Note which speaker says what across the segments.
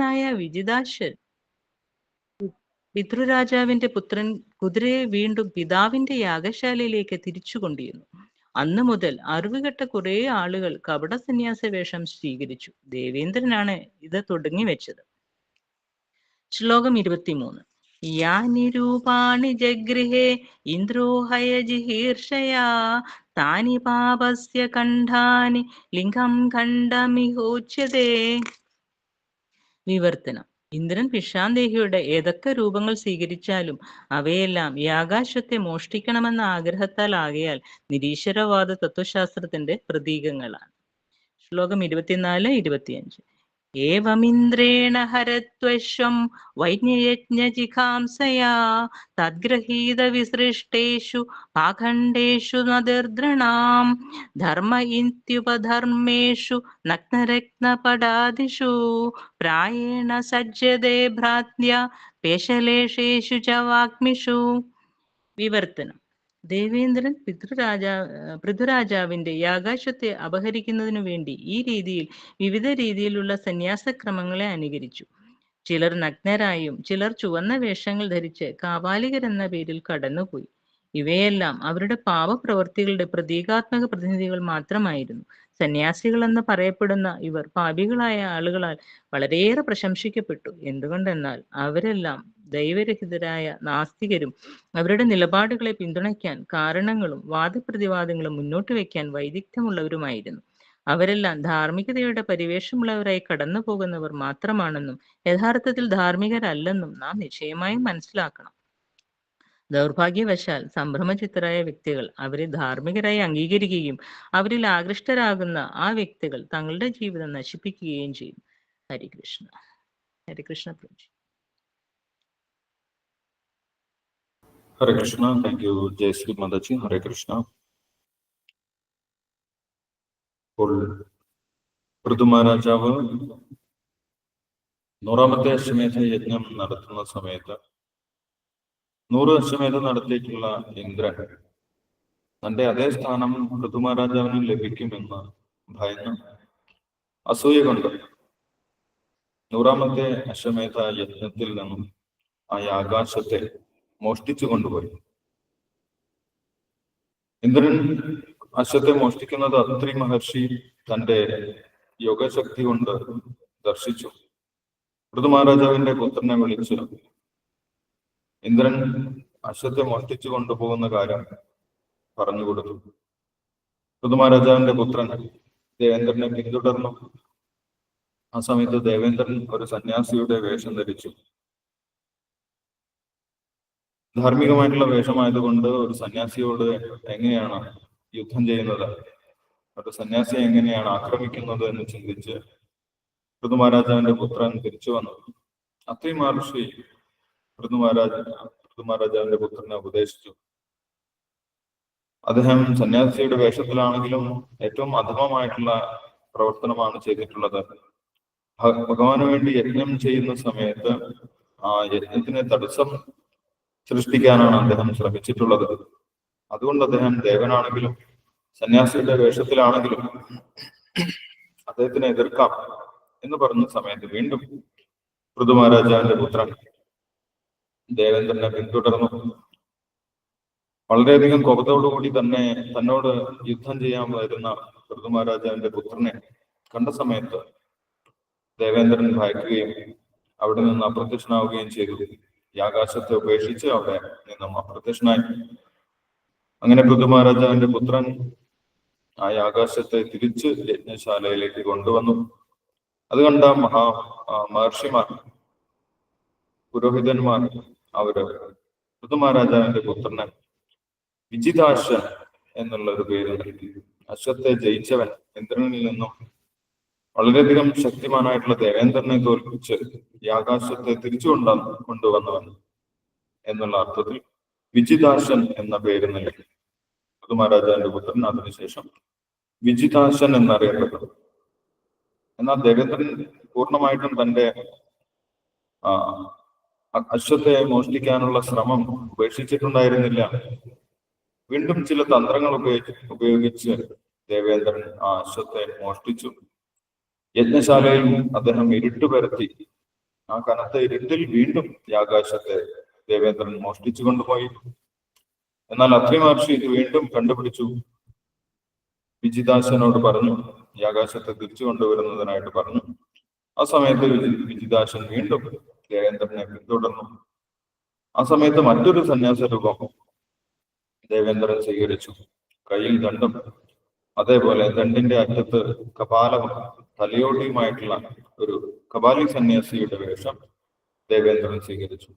Speaker 1: ധീരനായ വിജിതാശ്വൻ പിതൃരാജാവിന്റെ പുത്രൻ കുതിരയെ വീണ്ടും പിതാവിന്റെ യാഗശാലയിലേക്ക് തിരിച്ചു കൊണ്ടുവന്നു. അന്നു മുതൽ അറിവുകെട്ട കുറെ ആളുകൾ കപട സന്യാസ വേഷം സ്വീകരിച്ചു. ദേവേന്ദ്രനാണ് ഇത് തുടങ്ങി വെച്ചത്. ശ്ലോകം 23. യാനി രൂപാണി ജഗൃഹേ ഇന്ദ്രോ ഹയജിഹീർഷയാ താനി പാപസ്യ കണ്ഠാനി ലിംഗം ഖണ്ഡമിഹോച്യതേ. വിവർത്തനം. ഇന്ദ്രൻ ഭിഷാന്തേഹിയുടെ ഏതൊക്കെ രൂപങ്ങൾ സ്വീകരിച്ചാലും അവയെല്ലാം യാഗാശ്വത്തെ മോഷ്ടിക്കണമെന്ന ആഗ്രഹത്താൽ ആകയാൽ നിരീശ്വരവാദ തത്വശാസ്ത്രത്തിന്റെ പ്രതീകങ്ങളാണ്. ശ്ലോകം 24-25. ഏവമിന്ദ്രേണ ഹരത്വശ്വം വൈജ്ഞയജ്ഞജിഘാംസയാ തദ്ഗ്രഹീത വിസൃഷ്ടേഷു പാഖണ്ഡേഷു നദിർദ്രണാം ധർമ്മ ഇത്യുപധർമ്മേഷു നഗ്നരത്നപടാദിഷു പ്രായേണ സജ്ജതേ ഭ്രാത്യ പേശലേഷേഷു ച വാഗ്മിഷു. വിവർത്തനം. ദേവേന്ദ്രൻ പൃഥുരാജാവിന്റെ യാഗാശ്വത്തെ അപഹരിക്കുന്നതിനു വേണ്ടി ഈ രീതിയിൽ വിവിധ രീതിയിലുള്ള സന്യാസക്രമങ്ങളെ അനുകരിച്ചു. ചിലർ നഗ്നരായും ചിലർ ചുവന്ന വേഷങ്ങൾ ധരിച്ച് കാപാലികരെന്ന പേരിൽ കടന്നുപോയി. ഇവയെല്ലാം അവരുടെ പാപപ്രവൃത്തികളുടെ പ്രതീകാത്മക പ്രതിനിധികൾ മാത്രമായിരുന്നു. സന്യാസികളെന്ന് പറയപ്പെടുന്ന ഇവർ പാപികളായ ആളുകളാൽ വളരെയേറെ പ്രശംസിക്കപ്പെട്ടു. എന്തുകൊണ്ടെന്നാൽ അവരെല്ലാം ദൈവരഹിതരായ നാസ്തികരും അവരുടെ നിലപാടുകളെ പിന്തുണയ്ക്കാൻ കാരണങ്ങളും വാദപ്രതിവാദങ്ങളും മുന്നോട്ട് വയ്ക്കാൻ വൈദഗ്ധ്യമുള്ളവരുമായിരുന്നു. അവരെല്ലാം ധാർമ്മികതയുടെ പരിവേഷമുള്ളവരായി കടന്നു പോകുന്നവർ മാത്രമാണെന്നും യഥാർത്ഥത്തിൽ ധാർമ്മികരല്ലെന്നും നാം നിശ്ചയമായും മനസ്സിലാക്കണം. ദൗർഭാഗ്യവശാൽ സംഭ്രമചിത്തരായ വ്യക്തികൾ അവരെ ധാർമ്മികരായി അംഗീകരിക്കുകയും അവരിൽ ആകൃഷ്ടരാകുന്ന ആ വ്യക്തികൾ തങ്ങളുടെ ജീവിതം നശിപ്പിക്കുകയും ചെയ്യും. ഹരികൃഷ്ണ. ഹരികൃഷ്ണ പ്രഭു.
Speaker 2: ഹരേ കൃഷ്ണ. Thank you Jayashree Mataji. ഹരേ കൃഷ്ണ. ഇപ്പോൾ പൃഥു മഹാരാജാവ് 100ാമത്തെ അശ്വമേധ യജ്ഞം നടത്തുന്ന സമയത്ത് 100 അശ്വമേധം നടത്തിയിട്ടുള്ള ഇന്ദ്രൻ തന്റെ അതേ സ്ഥാനം പൃഥു മഹാരാജാവിന് ലഭിക്കുമെന്ന് ഭയന്ന് അസൂയ കൊണ്ട് 100ാമത്തെ അശ്വമേധ യജ്ഞത്തിൽ നിന്നും ആ യാഗാശ്വത്തെ മോഷ്ടിച്ചു കൊണ്ടുപോയി. ഇന്ദ്രൻ അശ്വത്തെ മോഷ്ടിക്കുന്നത് അത്രി മഹർഷി തന്റെ യോഗശക്തി കൊണ്ട് ദർശിച്ചു. പൃഥു മഹാരാജാവിന്റെ പുത്രനെ വിളിച്ചു ഇന്ദ്രൻ അശ്വത്തെ മോഷ്ടിച്ചു കൊണ്ടുപോകുന്ന കാര്യം പറഞ്ഞുകൊടുത്തു. പൃഥു മഹാരാജാവിന്റെ പുത്രൻ ദേവേന്ദ്രനെ പിന്തുടർന്നു. ആ സമയത്ത് ദേവേന്ദ്രൻ ഒരു സന്യാസിയുടെ വേഷം ധരിച്ചു. ധാർമ്മികമായിട്ടുള്ള വേഷമായതുകൊണ്ട് ഒരു സന്യാസിയോട് എങ്ങനെയാണ് യുദ്ധം ചെയ്യുന്നത്, ഒരു സന്യാസിയെ എങ്ങനെയാണ് ആക്രമിക്കുന്നത് എന്ന് ചിന്തിച്ച് പൃഥു മഹാരാജാവിന്റെ പുത്രൻ തിരിച്ചു വന്നു. അത്രി മഹർഷി പൃഥു മഹാരാജാവിന്റെ പുത്രനെ ഉപദേശിച്ചു. അദ്ദേഹം സന്യാസിയുടെ വേഷത്തിലാണെങ്കിലും ഏറ്റവും അധമമായിട്ടുള്ള പ്രവർത്തനമാണ് ചെയ്തിട്ടുള്ളത്. ഭഗവാന് വേണ്ടി യജ്ഞം ചെയ്യുന്ന സമയത്ത് ആ യജ്ഞത്തിന് തടസ്സം സൃഷ്ടിക്കാനാണ് അദ്ദേഹം ശ്രമിച്ചിട്ടുള്ളത്. അതുകൊണ്ട് അദ്ദേഹം ദേവനാണെങ്കിലും സന്യാസിയുടെ വേഷത്തിലാണെങ്കിലും അദ്ദേഹത്തിനെ എതിർക്കാം എന്ന് പറഞ്ഞ സമയത്ത് വീണ്ടും പൃഥു മഹാരാജാവിന്റെ പുത്രൻ ദേവേന്ദ്രനെ പിന്തുടർന്നു. വളരെയധികം കോപത്തോടുകൂടി തന്നെ തന്നോട് യുദ്ധം ചെയ്യാൻ വരുന്ന പൃഥു മഹാരാജാവിന്റെ പുത്രനെ കണ്ട സമയത്ത് ദേവേന്ദ്രൻ ഭയക്കുകയും അവിടെ നിന്ന് അപ്രത്യക്ഷനാവുകയും ചെയ്തു. യാഗാശ്വത്തെ ഉപേക്ഷിച്ച് അവിടെ നിന്നും അപ്രത്യക്ഷനായി. അങ്ങനെ പൃഥു മഹാരാജാവിന്റെ പുത്രൻ ആ യാഗാശ്വത്തെ തിരിച്ച് യജ്ഞശാലയിലേക്ക് കൊണ്ടുവന്നു. അത് കണ്ട മഹർഷിമാർ, പുരോഹിതന്മാർ, അവര് പൃഥു മഹാരാജാവിന്റെ പുത്രന് വിജിതാശ്വൻ എന്നുള്ള ഒരു പേര് നൽകി. അശ്വത്തെ ജയിച്ചവൻ, ഇന്ദ്രനിൽ നിന്നും വളരെയധികം ശക്തിമാനായിട്ടുള്ള ദേവേന്ദ്രനെ തോൽപ്പിച്ച് യാഗാശ്വത്തെ തിരിച്ചു കൊണ്ടുവന്നവൻ എന്നുള്ള അർത്ഥത്തിൽ വിജിതാശ്വൻ എന്ന പേര് നൽകി. പൃഥു മഹാരാജാവിന്റെ പുത്രൻ അതിനുശേഷം വിജിതാശ്വൻ എന്നറിയപ്പെട്ടു. എന്നാൽ ദേവേന്ദ്രൻ പൂർണ്ണമായിട്ടും തന്റെ അശ്വത്തെ മോഷ്ടിക്കാനുള്ള ശ്രമം ഉപേക്ഷിച്ചിട്ടുണ്ടായിരുന്നില്ല. വീണ്ടും ചില തന്ത്രങ്ങൾ ഉപയോഗിച്ച് ദേവേന്ദ്രൻ ആ അശ്വത്തെ മോഷ്ടിച്ചു. യജ്ഞശാലയിൽ അദ്ദേഹം ഇരുട്ട് പരത്തി ആ കനത്ത ഇരുട്ടിൽ വീണ്ടും ഈ ആകാശത്തെ ദേവേന്ദ്രൻ മോഷ്ടിച്ചു കൊണ്ടുപോയി. എന്നാൽ അത്രി മഹർഷി ഇത് വീണ്ടും കണ്ടുപിടിച്ചു. വിജിതാശനോട് പറഞ്ഞു, ഈ ആകാശത്തെ തിരിച്ചു കൊണ്ടുവരുന്നതിനായിട്ട് പറഞ്ഞു. ആ സമയത്ത് വിജിതാശൻ വീണ്ടും ദേവേന്ദ്രനെ പിന്തുടർന്നു. ആ സമയത്ത് മറ്റൊരു സന്യാസ രൂപം ദേവേന്ദ്രൻ സ്വീകരിച്ചു. കയ്യിൽ ദണ്ഡം, അതേപോലെ ദണ്ഡിന്റെ അറ്റത്ത് കപാലവും തലയോട്ടിയുമായിട്ടുള്ള ഒരു കപാലി സന്യാസിയുടെ വേഷം ദേവേന്ദ്രൻ സ്വീകരിച്ചു.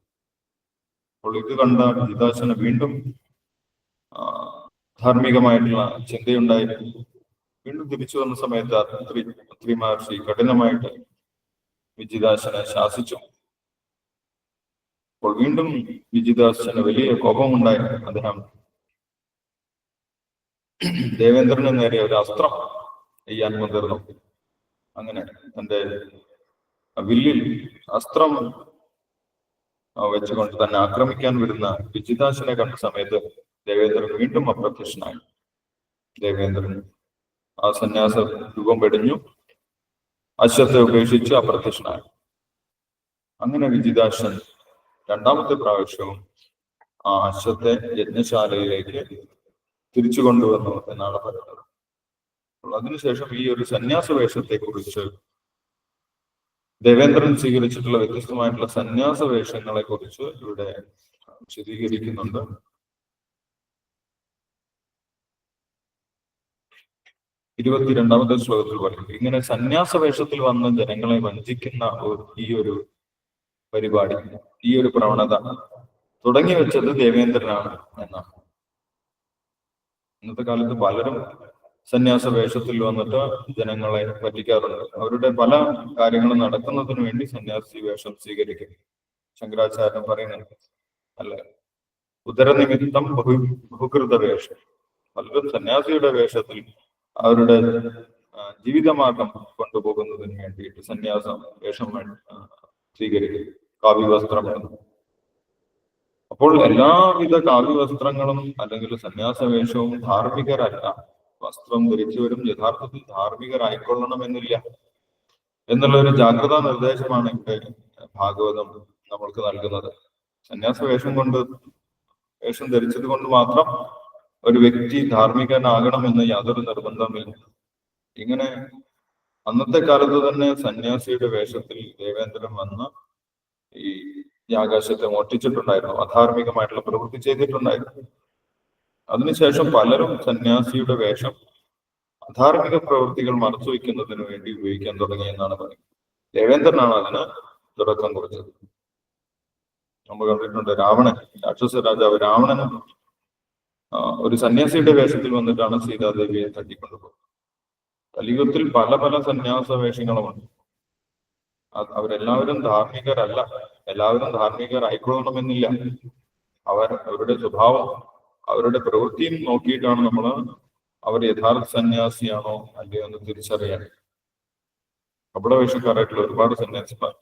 Speaker 2: അപ്പോൾ ഇത് കണ്ട വിജിതാശന് വീണ്ടും ധാർമ്മികമായിട്ടുള്ള ചിന്തയുണ്ടായിരുന്നു. വീണ്ടും തിരിച്ചു വന്ന സമയത്ത് അത്രി മഹർഷി കഠിനമായിട്ട് വിജിതാശനെ ശാസിച്ചു. അപ്പോൾ വീണ്ടും വിജിതാശന് വലിയ കോപമുണ്ടായി. അദ്ദേഹം ദേവേന്ദ്രന് നേരെ ഒരു അസ്ത്രം ചെയ്യാൻ മുതിർന്നു. അങ്ങനെ തന്റെ വില്ലിൽ അസ്ത്രം വെച്ചുകൊണ്ട് തന്നെ ആക്രമിക്കാൻ വരുന്ന വിജിതാശനെ കണ്ട സമയത്ത് ദേവേന്ദ്രൻ വീണ്ടും അപ്രത്യക്ഷനായി. ദേവേന്ദ്രൻ ആ സന്യാസ രൂപം വെടിഞ്ഞു, അശ്വത്തെ ഉപേക്ഷിച്ച് അപ്രത്യക്ഷനായി. അങ്ങനെ വിജിതാശൻ രണ്ടാമത്തെ പ്രാവശ്യവും ആ അശ്വത്തെ യജ്ഞശാലയിലേക്ക് തിരിച്ചു കൊണ്ടുവന്നു എന്നാണ് പറയുന്നത്. അതിനുശേഷം ഈ ഒരു സന്യാസ വേഷത്തെ കുറിച്ച് ദേവേന്ദ്രൻ സ്വീകരിച്ചിട്ടുള്ള വ്യത്യസ്തമായിട്ടുള്ള സന്യാസ വേഷങ്ങളെ കുറിച്ച് ഇവിടെ വിശദീകരിക്കുന്നുണ്ട്. 22ാമത്തെ ശ്ലോകത്തിൽ പറയും, ഇങ്ങനെ സന്യാസ വേഷത്തിൽ വന്ന ജനങ്ങളെ വഞ്ചിക്കുന്ന ഈ ഒരു പരിപാടി, ഈ ഒരു പ്രവണത തുടങ്ങി വെച്ചത് ദേവേന്ദ്രനാണ് എന്നാണ്. ഇന്നത്തെ കാലത്ത് പലരും സന്യാസ വേഷത്തിൽ വന്നിട്ട് ജനങ്ങളെ പറ്റിക്കാറുണ്ട്. അവരുടെ പല കാര്യങ്ങളും നടക്കുന്നതിന് വേണ്ടി സന്യാസി വേഷം സ്വീകരിക്കും. ശങ്കരാചാര്യൻ പറയുന്നുണ്ട് അല്ലെ, ഉദരനിമിത്തം ബഹുകൃത വേഷം. പലരും സന്യാസിയുടെ വേഷത്തിൽ അവരുടെ ജീവിതമാർഗം കൊണ്ടുപോകുന്നതിന് വേണ്ടിയിട്ട് സന്യാസ വേഷം സ്വീകരിക്കും, കാവ്യവസ്ത്രം. അപ്പോൾ എല്ലാവിധ കാവ്യവസ്ത്രങ്ങളും അല്ലെങ്കിൽ സന്യാസ വേഷവും ധാർമ്മികരല്ല. വസ്ത്രം ധരിച്ചവരും യഥാർത്ഥത്തിൽ ധാർമ്മികരായിക്കൊള്ളണമെന്നില്ല എന്നുള്ള ഒരു ജാഗ്രതാ നിർദ്ദേശമാണ് ഇവിടെ ഭാഗവതം നമ്മൾക്ക് നൽകുന്നത്. സന്യാസ വേഷം ധരിച്ചത് കൊണ്ട് മാത്രം ഒരു വ്യക്തി ധാർമ്മികനാകണമെന്ന് യാതൊരു നിർബന്ധമില്ല. ഇങ്ങനെ അന്നത്തെ കാലത്ത് തന്നെ സന്യാസിയുടെ വേഷത്തിൽ ദേവേന്ദ്രൻ വന്ന് ഈ ആകാശത്തെ മോഷ്ടിച്ചിട്ടുണ്ടായിരുന്നു, അധാർമികമായിട്ടുള്ള പ്രവൃത്തി ചെയ്തിട്ടുണ്ടായിരുന്നു. അതിനുശേഷം പലരും സന്യാസിയുടെ വേഷം അധാർമിക പ്രവൃത്തികൾ മറച്ചു വയ്ക്കുന്നതിന് വേണ്ടി ഉപയോഗിക്കാൻ തുടങ്ങി എന്നാണ് പറയുന്നത്. ദേവേന്ദ്രനാണ് അതിന് തുടക്കം കുറിച്ചത്. നമ്മൾ കണ്ടിട്ടുണ്ട് രാവണൻ, രാക്ഷസ രാജാവ് രാവണൻ ഒരു സന്യാസിയുടെ വേഷത്തിൽ വന്നിട്ടാണ് സീതാദേവിയെ തട്ടിക്കൊണ്ടുപോകുന്നത്. കലിയുഗത്തിൽ പല പല സന്യാസ വേഷങ്ങളുമുണ്ട്. അവരെല്ലാവരും ധാർമ്മികരല്ല, എല്ലാവരും ധാർമ്മികരായിക്കൊള്ളണമെന്നില്ല. അവരുടെ സ്വഭാവം, അവരുടെ പ്രവൃത്തിയും നോക്കിയിട്ടാണ് നമ്മൾ അവർ യഥാർത്ഥ സന്യാസിയാണോ അല്ലയോ എന്ന് തിരിച്ചറിയാൻ. കപടവേഷക്കാരായിട്ടുള്ള ഒരുപാട് സന്യാസിമാർ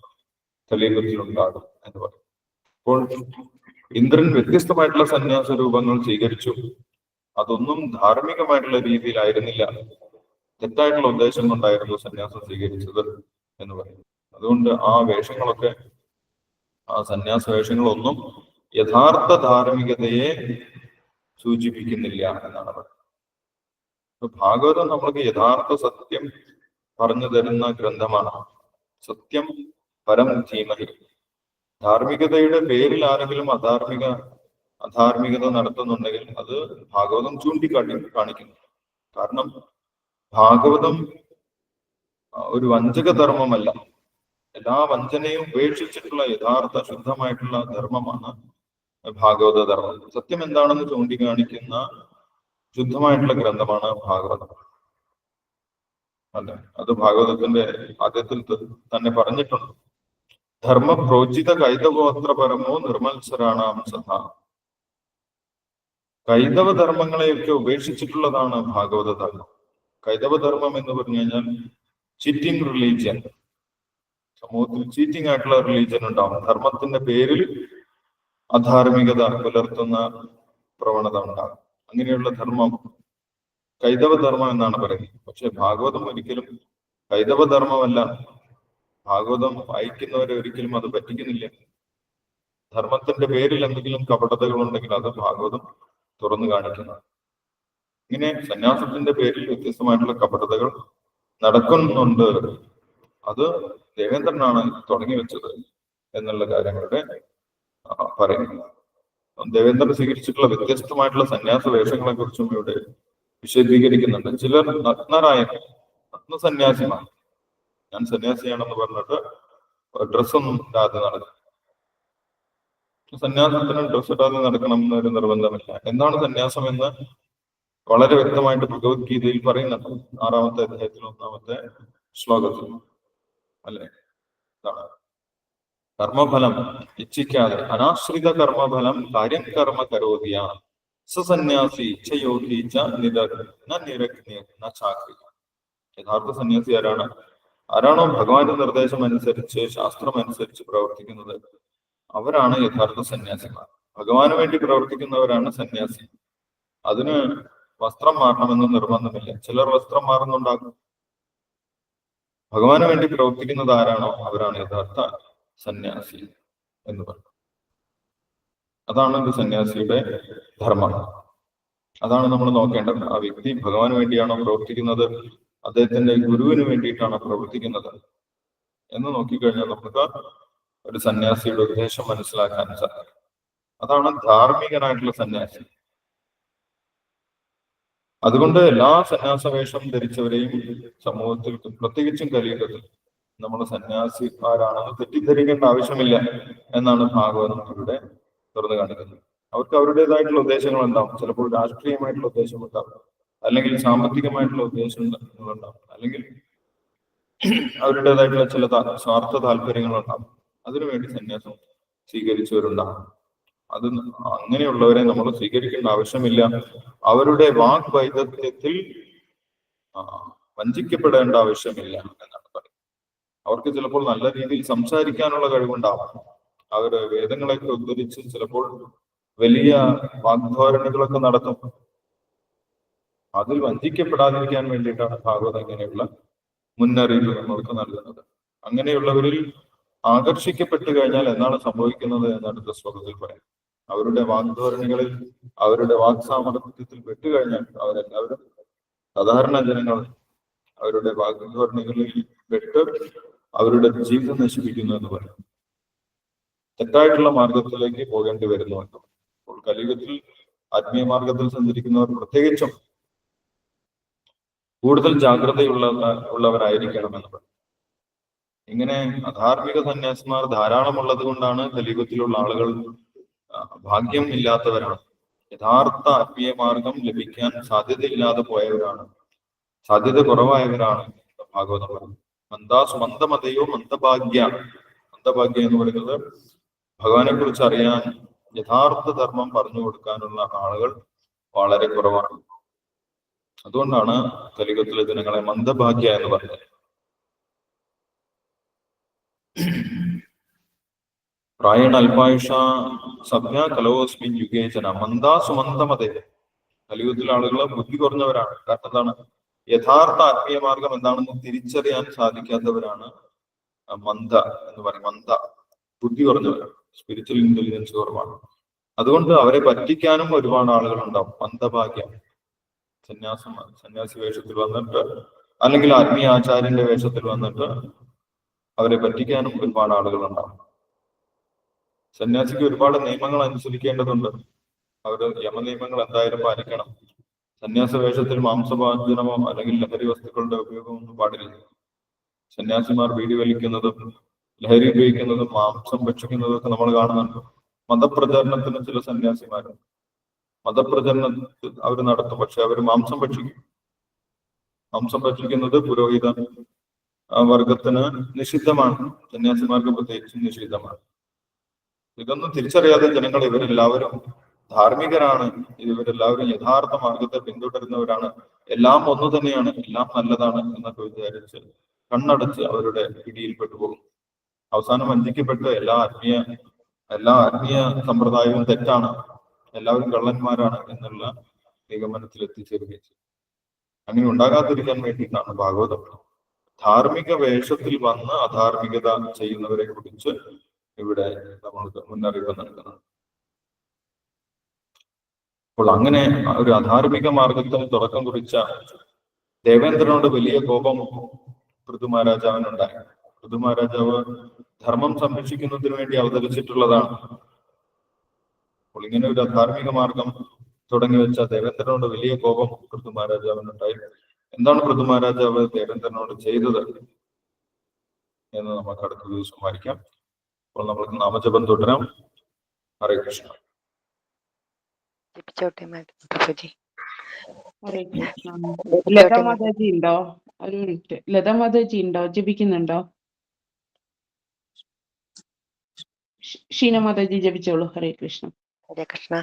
Speaker 2: കലിയുഗത്തിലുണ്ടാകും എന്ന് പറയും. അപ്പോൾ ഇന്ദ്രൻ വ്യത്യസ്തമായിട്ടുള്ള സന്യാസ രൂപങ്ങൾ സ്വീകരിച്ചു. അതൊന്നും ധാർമ്മികമായിട്ടുള്ള രീതിയിലായിരുന്നില്ല, തെറ്റായിട്ടുള്ള ഉദ്ദേശം കൊണ്ടായിരുന്നു സന്യാസം സ്വീകരിച്ചത് എന്ന് പറയും. അതുകൊണ്ട് ആ വേഷങ്ങളൊക്കെ, ആ സന്യാസ വേഷങ്ങളൊന്നും യഥാർത്ഥ ധാർമ്മികതയെ സൂചിപ്പിക്കുന്നില്ല എന്നാണ് പറയുന്നത്. ഭാഗവതം നമ്മൾക്ക് യഥാർത്ഥ സത്യം പറഞ്ഞു തരുന്ന ഗ്രന്ഥമാണ്. സത്യം പരം ധീമഹി. ധാർമ്മികതയുടെ പേരിൽ ആരെങ്കിലും അധാർമികത നടത്തുന്നുണ്ടെങ്കിൽ അത് ഭാഗവതം കാണിക്കുന്നു. കാരണം ഭാഗവതം ഒരു വഞ്ചക ധർമ്മമല്ല. എല്ലാ വഞ്ചനയും ഉപേക്ഷിച്ചിട്ടുള്ള യഥാർത്ഥ ശുദ്ധമായിട്ടുള്ള ധർമ്മമാണ് ഭാഗവത ധർമ്മം. സത്യം എന്താണെന്ന് ചൂണ്ടിക്കാണിക്കുന്ന ശുദ്ധമായിട്ടുള്ള ഗ്രന്ഥമാണ് ഭാഗവതം. അല്ലെ, അത് ഭാഗവതത്തിന്റെ ആദ്യത്തിൽ തന്നെ പറഞ്ഞിട്ടുണ്ട്. ധർമ്മ പ്രോചിത കൈതവോത്ര പരമോ നിർമത്സരാണാം സഹ. കൈതവ ധർമ്മങ്ങളെയൊക്കെ ഉപേക്ഷിച്ചിട്ടുള്ളതാണ് ഭാഗവത ധർമ്മം. കൈതവ ധർമ്മം എന്ന് പറഞ്ഞു കഴിഞ്ഞാൽ ചീറ്റിംഗ് റിലീജിയൻ. സമൂഹത്തിൽ ചീറ്റിംഗ് ആയിട്ടുള്ള റിലീജിയൻ ഉണ്ടാവും. ധർമ്മത്തിന്റെ പേരിൽ അധാർമികത പുലർത്തുന്ന പ്രവണത ഉണ്ടാകും. അങ്ങനെയുള്ള ധർമ്മം കൈതവ ധർമ്മം എന്നാണ് പറയുന്നത്. പക്ഷെ ഭാഗവതം ഒരിക്കലും കൈതവ ധർമ്മമല്ല. ഭാഗവതം വായിക്കുന്നവരെ ഒരിക്കലും അത് പറ്റിക്കുന്നില്ല. ധർമ്മത്തിന്റെ പേരിൽ എന്തെങ്കിലും കപടതകൾ ഉണ്ടെങ്കിൽ അത് ഭാഗവതം തുറന്നു കാണിക്കുന്നു. ഇങ്ങനെ സന്യാസത്തിന്റെ പേരിൽ വ്യത്യസ്തമായിട്ടുള്ള കപടതകൾ നടക്കുന്നുണ്ട്. അത് ദേവേന്ദ്രനാണ് തുടങ്ങി വെച്ചത് എന്നുള്ള കാര്യങ്ങളുടെ പറയുന്നു. ദേവേന്ദ്രൻ സ്വീകരിച്ചിട്ടുള്ള വ്യത്യസ്തമായിട്ടുള്ള സന്യാസ വേഷങ്ങളെ കുറിച്ചും ഇവിടെ വിശദീകരിക്കുന്നുണ്ട്. ചിലർ നഗ്നരായ നഗ്നസന്യാസിമാർ, ഞാൻ സന്യാസിയാണെന്ന് പറഞ്ഞിട്ട് ഡ്രസ്സൊന്നും ഇടാതെ നടക്കും. സന്യാസത്തിന് ഡ്രസ്സ് ഇടാതെ നടക്കണം എന്നൊരു നിർബന്ധമില്ല. എന്താണ് സന്യാസം എന്ന് വളരെ വ്യക്തമായിട്ട് ഭഗവത്ഗീതയിൽ പറയുന്നുണ്ട്. 6-ാമത്തെ അധ്യായത്തിൽ 1-ാമത്തെ ശ്ലോകത്തിൽ അല്ലെ, കർമ്മഫലം ഇച്ഛിക്കാതെ അനാശ്രിത കർമ്മഫലം കാര്യം കർമ്മ കരോതിയ സന്യാസി ഇച്ഛയോഗി ചാക്രി. യഥാർത്ഥ സന്യാസി ആരാണ്? ആരാണോ ഭഗവാന്റെ നിർദ്ദേശം അനുസരിച്ച് ശാസ്ത്രം അനുസരിച്ച് പ്രവർത്തിക്കുന്നത് അവരാണ് യഥാർത്ഥ സന്യാസിമാർ. ഭഗവാന് വേണ്ടി പ്രവർത്തിക്കുന്നവരാണ് സന്യാസി. അതിന് വസ്ത്രം മാറണമെന്ന് നിർബന്ധമില്ല. ചിലർ വസ്ത്രം മാറുന്നുണ്ടാകും. ഭഗവാന് വേണ്ടി പ്രവർത്തിക്കുന്നത് ആരാണോ അവരാണ് യഥാർത്ഥ സന്യാസി എന്ന് പറഞ്ഞു. അതാണ് ഒരു സന്യാസിയുടെ ധർമ്മം. അതാണ് നമ്മൾ നോക്കേണ്ടത്. ആ വ്യക്തി ഭഗവാന് വേണ്ടിയാണോ പ്രവർത്തിക്കുന്നത്, അദ്ദേഹത്തിന്റെ ഗുരുവിന് വേണ്ടിയിട്ടാണോ പ്രവർത്തിക്കുന്നത് എന്ന് നോക്കിക്കഴിഞ്ഞാൽ നമുക്ക് ഒരു സന്യാസിയുടെ ഉദ്ദേശം മനസ്സിലാക്കാൻ സാധിക്കും. അതാണ് ധാർമ്മികനായിട്ടുള്ള സന്യാസി. അതുകൊണ്ട് എല്ലാ സന്യാസവേഷം ധരിച്ചവരെയും സമൂഹത്തിൽ, പ്രത്യേകിച്ചും കലിയുഗത്തിൽ, നമ്മൾ സന്യാസിമാരാണെന്ന് തെറ്റിദ്ധരിക്കേണ്ട ആവശ്യമില്ല എന്നാണ് ഭാഗവതം ഇവിടെ തുറന്നു കാണിക്കുന്നത്. അവർക്ക് അവരുടേതായിട്ടുള്ള ഉദ്ദേശങ്ങൾ ഉണ്ടാവും. ചിലപ്പോൾ രാഷ്ട്രീയമായിട്ടുള്ള ഉദ്ദേശം ഉണ്ടാവും, അല്ലെങ്കിൽ സാമ്പത്തികമായിട്ടുള്ള ഉദ്ദേശങ്ങളുണ്ടാവും, അല്ലെങ്കിൽ അവരുടേതായിട്ടുള്ള ചില സ്വാർത്ഥ താല്പര്യങ്ങളുണ്ടാവും. അതിനുവേണ്ടി സന്യാസം സ്വീകരിച്ചവരുണ്ടാവും. അത് അങ്ങനെയുള്ളവരെ നമ്മൾ സ്വീകരിക്കേണ്ട ആവശ്യമില്ല. അവരുടെ വാഗ്വൈദഗ്ധ്യത്തിൽ വഞ്ചിക്കപ്പെടേണ്ട ആവശ്യമില്ല എന്നാണ് പറയുന്നത്. അവർക്ക് ചിലപ്പോൾ നല്ല രീതിയിൽ സംസാരിക്കാനുള്ള കഴിവുണ്ടാവും. അവര് വേദങ്ങളൊക്കെ ഉദ്ധരിച്ച് ചിലപ്പോൾ വലിയ വാഗ്ധോരണികളൊക്കെ നടത്തും. അതിൽ വഞ്ചിക്കപ്പെടാതിരിക്കാൻ വേണ്ടിയിട്ടാണ് ഭാഗവതം ഇങ്ങനെയുള്ള മുന്നറിയിപ്പ് നമ്മൾക്ക് നൽകുന്നത്. അങ്ങനെയുള്ളവരിൽ ആകർഷിക്കപ്പെട്ടു കഴിഞ്ഞാൽ എന്താണ് സംഭവിക്കുന്നത് എന്ന് അടുത്ത ശ്ലോകത്തിൽ പറയാം. അവരുടെ വാഗ്ധോരണികളിൽ, അവരുടെ വാക്സാമർത്ഥ്യത്തിൽ പെട്ടുകഴിഞ്ഞാൽ അവരെല്ലാവരും സാധാരണ ജനങ്ങൾ അവരുടെ വാഗ്ധോരണികളിൽ പെട്ട് അവരുടെ ജീവിതം നശിപ്പിക്കുന്നു എന്ന് പറയും. തെറ്റായിട്ടുള്ള മാർഗത്തിലേക്ക് പോകേണ്ടി വരുന്നു എന്ന്. അപ്പോൾ കലിയുഗത്തിൽ ആത്മീയ മാർഗത്തിൽ സഞ്ചരിക്കുന്നവർ പ്രത്യേകിച്ചും കൂടുതൽ ജാഗ്രതയുള്ളവരായിരിക്കണം എന്ന് പറയും. ഇങ്ങനെ അധാർമിക സന്യാസിമാർ ധാരാളമുള്ളത് കൊണ്ടാണ് കലിയുഗത്തിലുള്ള ആളുകൾ ഭാഗ്യം ഇല്ലാത്തവരാണ്. യഥാർത്ഥ ആത്മീയ മാർഗം ലഭിക്കാൻ സാധ്യതയില്ലാതെ പോയവരാണ്, സാധ്യത കുറവായവരാണ് ഭാഗവതം പറയുന്നത്. മന്ദമതയോ മന്ദഭാഗ്യ. മന്ദഭാഗ്യ എന്ന് പറയുന്നത് ഭഗവാനെ കുറിച്ച് അറിയാൻ, യഥാർത്ഥ ധർമ്മം പറഞ്ഞു കൊടുക്കാനുള്ള ആളുകൾ വളരെ കുറവാണ്. അതുകൊണ്ടാണ് കലിയുഗത്തിലെ ജനങ്ങളെ മന്ദഭാഗ്യ എന്ന് പറഞ്ഞത്. പ്രായണ അല്പായുഷ സഭ്യ കലോസ്മിൻ യുഗേചന മന്ദാസുമന്ദമതേ. കലിയുഗത്തിലെ ആളുകൾ ബുദ്ധി കുറഞ്ഞവരാണ്. കാരണം എന്താണ്? യഥാർത്ഥ ആത്മീയ മാർഗം എന്താണെന്ന് തിരിച്ചറിയാൻ സാധിക്കാത്തവരാണ് മന്ദ എന്ന് പറയും. മന്ദ, ബുദ്ധി കുറഞ്ഞവരാണ്, സ്പിരിച്വൽ ഇന്റലിജൻസ് കുറവാണ്. അതുകൊണ്ട് അവരെ പറ്റിക്കാനും ഒരുപാട് ആളുകൾ ഉണ്ടാവും. മന്ദഭാഗ്യം. സന്യാസി വേഷത്തിൽ വന്നിട്ട്, അല്ലെങ്കിൽ ആത്മീയ ആചാര്യന്റെ വേഷത്തിൽ വന്നിട്ട് അവരെ പറ്റിക്കാനും ഒരുപാട് ആളുകൾ ഉണ്ടാവും. സന്യാസിക്ക് ഒരുപാട് നിയമങ്ങൾ അനുസരിക്കേണ്ടതുണ്ട്. അവര് യമനിയമങ്ങൾ എന്തായാലും പാലിക്കണം. സന്യാസ വേഷത്തിൽ മാംസഭോജനമോ അല്ലെങ്കിൽ ലഹരി വസ്തുക്കളുടെ ഉപയോഗമൊന്നും പാടില്ല. സന്യാസിമാർ വീടി വലിക്കുന്നതും ലഹരി ഉപയോഗിക്കുന്നതും മാംസം ഭക്ഷിക്കുന്നതും ഒക്കെ നമ്മൾ കാണുന്നുണ്ട്. മതപ്രചാരണത്തിന് ചില സന്യാസിമാരുണ്ട്. മതപ്രചരണം അവർ നടത്തും, പക്ഷെ അവർ മാംസം ഭക്ഷിക്കും. മാംസം ഭക്ഷിക്കുന്നത് പുരോഹിത വർഗത്തിന് നിഷിദ്ധമാണ്. സന്യാസിമാർക്ക് പ്രത്യേകിച്ചും നിഷിദ്ധമാണ്. ഇതൊന്നും തിരിച്ചറിയാതെ ജനങ്ങൾ ഇവരെല്ലാവരും ധാർമ്മികരാണ്, ഇവരെല്ലാവരും യഥാർത്ഥ മാർഗത്തെ പിന്തുടരുന്നവരാണ്, എല്ലാം ഒന്നു തന്നെയാണ്, എല്ലാം നല്ലതാണ് എന്നൊക്കെ വിചാരിച്ച് കണ്ണടച്ച് അവരുടെ പിടിയിൽപ്പെട്ടു പോകും. അവസാനം വഞ്ചിക്കപ്പെട്ട് എല്ലാ ആത്മീയ സമ്പ്രദായവും തെറ്റാണ്, എല്ലാവരും കള്ളന്മാരാണ് എന്നുള്ള നിഗമനത്തിൽ എത്തിച്ചേരുകയും ചെയ്യും. അങ്ങനെ ഉണ്ടാകാതിരിക്കാൻ വേണ്ടിയിട്ടാണ് ഭാഗവതം ധാർമ്മിക വേഷത്തിൽ വന്ന് അധാർമികത ചെയ്യുന്നവരെ കുറിച്ച് ഇവിടെ നമ്മൾക്ക് മുന്നറിയിപ്പ് നൽകുന്നത്. അപ്പോൾ അങ്ങനെ ഒരു അധാർമിക മാർഗത്തിന് തുടക്കം കുറിച്ച ദേവേന്ദ്രനോട് വലിയ കോപം പൃഥു മഹാരാജാവിനുണ്ടായി. പൃഥു മഹാരാജാവ് ധർമ്മം സംരക്ഷിക്കുന്നതിന് വേണ്ടി അവതരിച്ചിട്ടുള്ളതാണ്. അപ്പോൾ ഇങ്ങനെ ഒരു അധാർമിക മാർഗം തുടങ്ങി വെച്ച ദേവേന്ദ്രനോട് വലിയ കോപം പൃഥു മഹാരാജാവിനുണ്ടായി. എന്താണ് പൃഥു മഹാരാജാവ് ദേവേന്ദ്രനോട് ചെയ്തത് എന്ന് നമുക്ക് അടുത്ത ദിവസം വായിക്കാം. അപ്പോൾ നമ്മൾക്ക് നാമജപം തുടരാം. ഹരേ കൃഷ്ണ.
Speaker 3: ഹരേ കൃഷ്ണ. ലതാ മാതാജി ഉണ്ടോ? ഒരു മിനിറ്റ്. ലതാ മാതാജി ഉണ്ടോ? ജപിക്കുന്നുണ്ടോ? ഷീന മാതാജി ജപിച്ചോളൂ. ഹരേ കൃഷ്ണ.
Speaker 4: ഹരേ കൃഷ്ണ.